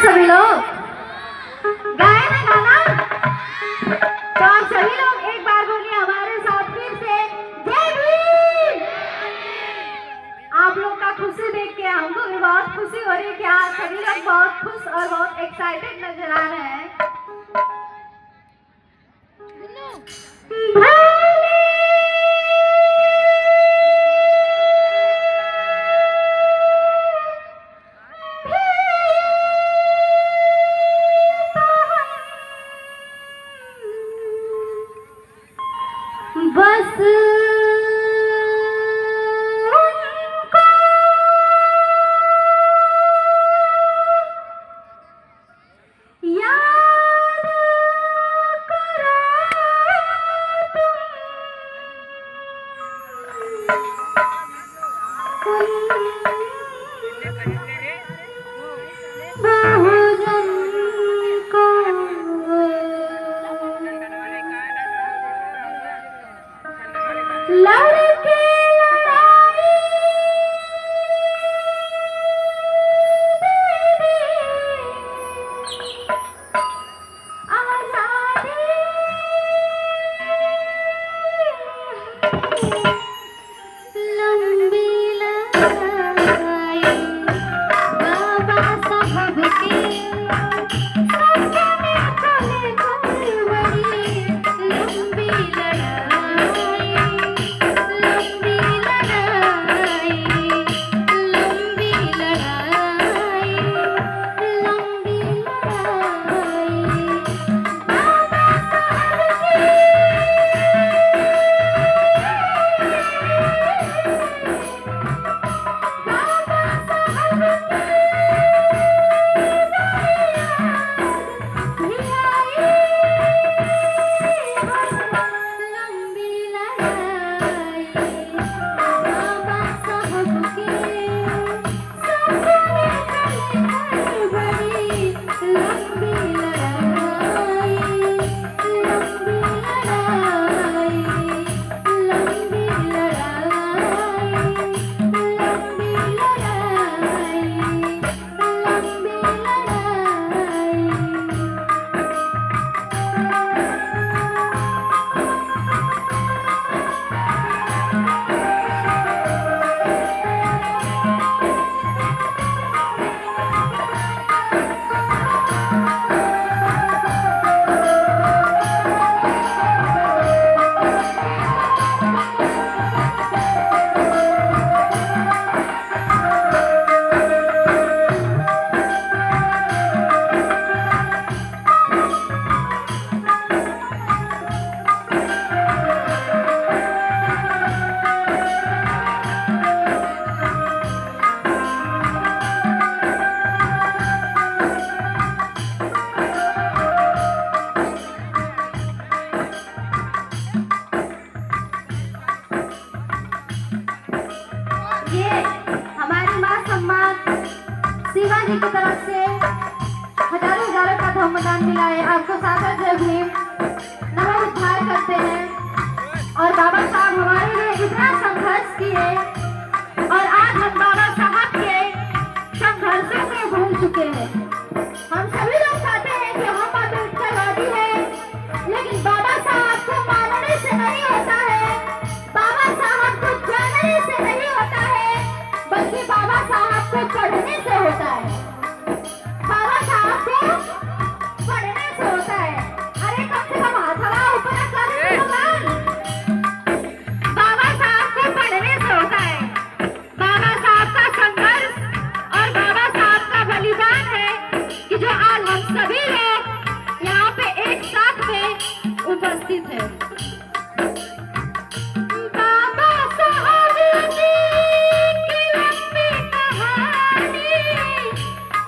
सभी लोग गाए ना गाना। तो आप सभी लोग एक बार बोलिए हमारे साथ फिर से जय भीम। आप लोग का खुशी देख के हमको भी बहुत खुशी हो रही है कि आप सभी लोग बहुत खुश और बहुत एक्साइटेड नजर आ रहे हैं। बस याद करो बहुजन को लड़के लड़ाई आजादी लंबी लड़ाई बाबा साहब की सपने चले बड़ी लंबी लड़ाई लंबी लड़ाई लंबी लड़ाई लंबी लड़ाई बाबा साहब की बाबा साहब की लंबी लड़ाई बाबा साहब की सपने चले बड़ी लंबी लड़ाई लंबी लड़ाई लंबी लड़ाई लंबी ये हमारी मां सम्मान शिवाजी की तरफ से हजारों हजारों का धमदान मिला है। आपको सादर जय भीम नमस्कार करते हैं। और बाबा साहब हमारे लिए इतना संघर्ष किए और आज हम बाबा साहब के संघर्षों से भूल चुके हैं। हम सभी लोग चाहते हैं कि हम अम्बेडकरवादी हैं, लेकिन बाबा साहब को मानने से नहीं होता है, बाबा साहब को जानने से नहीं होता है, बल्कि बाबा साहब को पढ़ने से होता है। बाबा साहब को पढ़ने से होता है। अरे कम से कम हाथ हवा ऊपर कर भगवान। बाबा साहब को पढ़ने से होता है। बाबा साहब का संघर्ष और बाबा साहब का बलिदान है कि जो आज हम सभी लोग यहाँ पे एक साथ में उपस्थित है। बाबा साहब जी की लंबी कहानी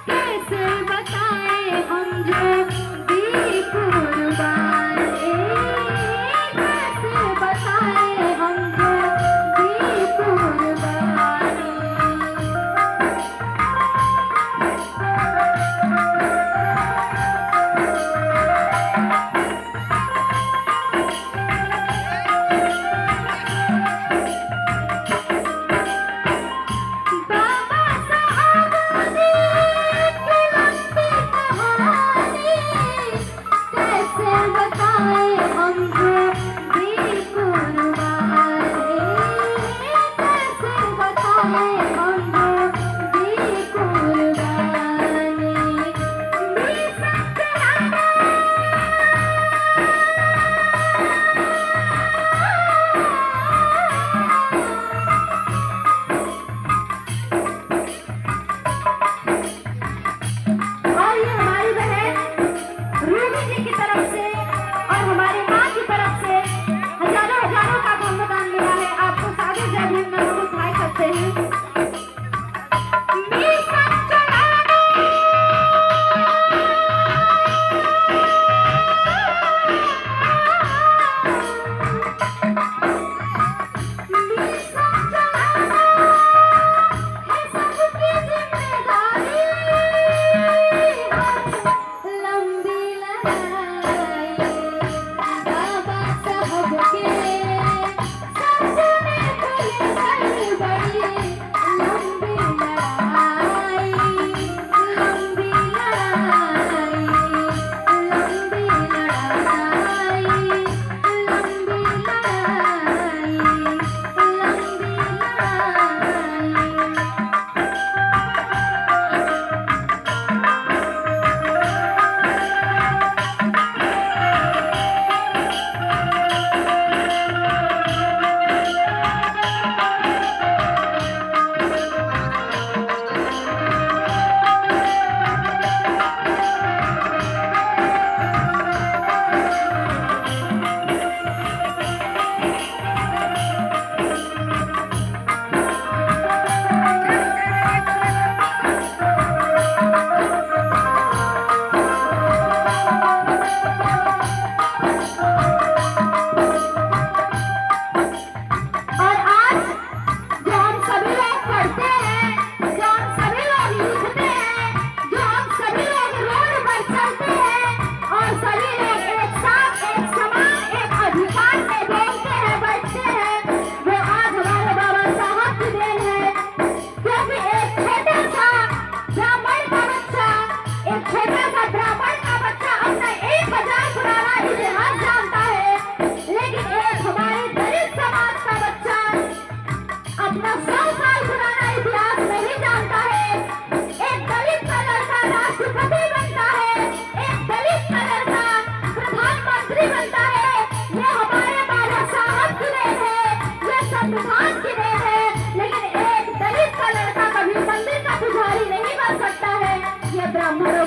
कैसे बताएं हम जो दी कुर्बान, कैसे बताएं हम जो दी कुर्बान। बाबा साहब जी की लंबी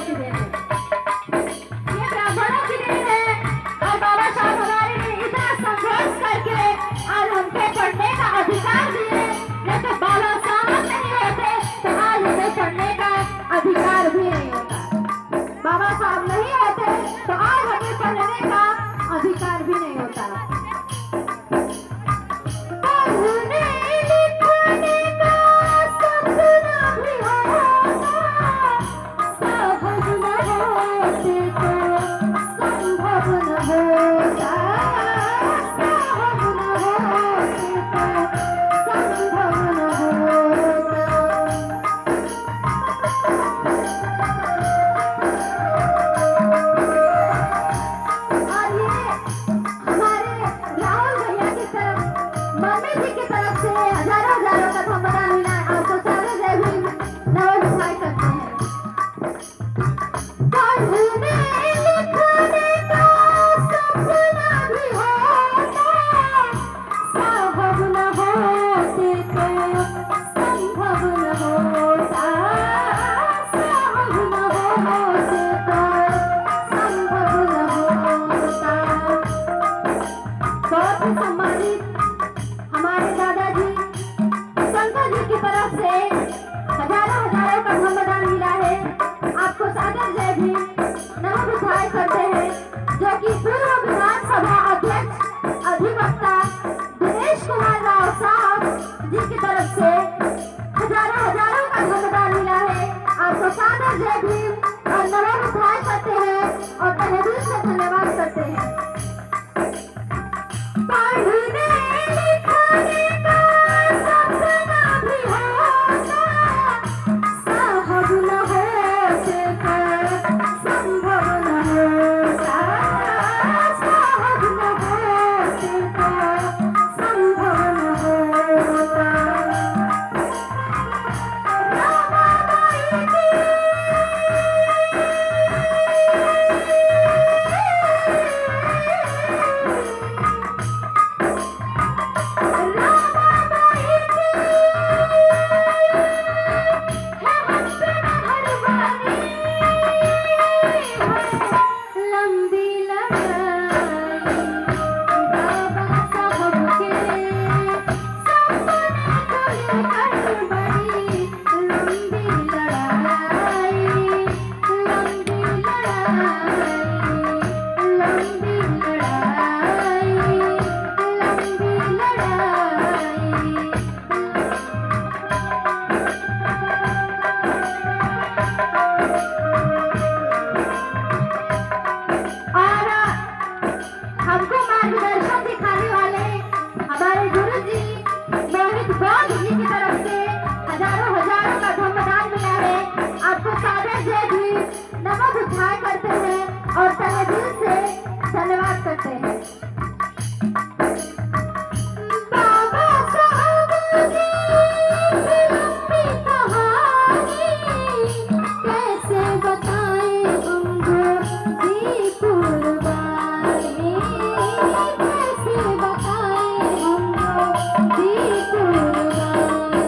की देन है, ये ब्राह्मणों की देन है। और बाबा साहब हमारे लिए इतना संघर्ष करके आज हमको पढ़ने का अधिकार दिए। नहीं तो बाबा साहब नहीं होते तो आज हमें पढ़ने का अधिकार भी नहीं होता। बाबा साहब नहीं होते तो आज हमें पढ़ने का अधिकार भी नहीं होता। पढ़ने लिखने का सपना भी होता, सहज न होते तो संभव न होता, सहज न होते तो संभव न होता। और ये हमारे राहुल भैया की तरफ, मम्मी जी की तरफ से हजारों हजारों का सम्मान मिला है। आपको सारे जय भीम नमस्कार करते हैं। पढ़ने लिखने का सपना भी होता, संभव न होते तो संभव न होता, सहज न होते तो संभव न होता। बहुत ही सम्मानित हमारे दादाजी शंकर जी की तरफ से हजारों हजारों का सम्मान मिला है। आपको सादर जय भीम नमो बुद्धाय करते हैं, जो कि पूर्व विधानसभा अध्यक्ष अधिवक्ता दिनेश कुमार राव साहब जी की तरफ से हजारों हजारों का सम्मान मिला है। आपको सादर जय भीम और नमो बुद्धाय करते हैं और तहे दिल से धन्यवाद करते हैं। पढ़ने लिखने का सपना भी होता, सहज न होते तो संभव न होता, सहज न होते तो संभव न होता। रमाबाई की लंबी लड़ाई, बाबा साहब के सपने को लेकर बड़ी लंबी लड़ाई, लंबी लड़ाई, लंबी लड़ाई, लंबी लड़ाई। और हमको मार्गदर्शन दिखाने वाले हमारे गुरु जी मोहित गौड़ जी की तरफ से हजारों हजारों का सम्मान मिला है। आपको सादर जय भीम नमो बुद्धाय करते हैं और तहे दिल से धन्यवाद करते हैं। बाबा साहब की लंबी कहानी कैसे बताएं हमको दी कुर्बानी, कैसे बताएं हमको दी कुर्बानी।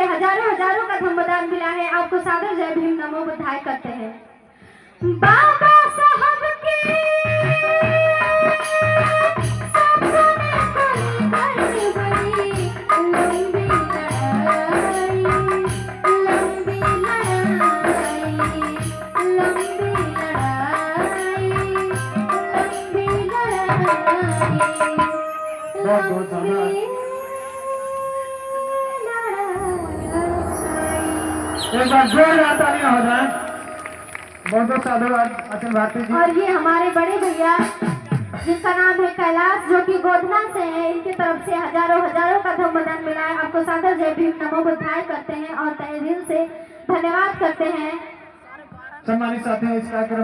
हजारों का सम्मान मिला है। आपको सादर जय भीम नमो बुद्धाय करते हैं। बाबा साहब के सपने को लेकर बड़ी लंबी लड़ाई बहुत बहुत धन्यवाद। एक बार जोरदार तालियां हो जाए। बहुत बहुत साधुवाद अखिल भारती जी। और ये हमारे बड़े भैया जिनका नाम है कैलाश, जो कि गोधना से है, इनकी तरफ से हजारों हजारों का धूमदान मिला है। आपको सादर जय भीम नमो बुद्धाय करते हैं और तहे दिल से धन्यवाद करते हैं। सम्मानित साथियों, इस कार्यक्रम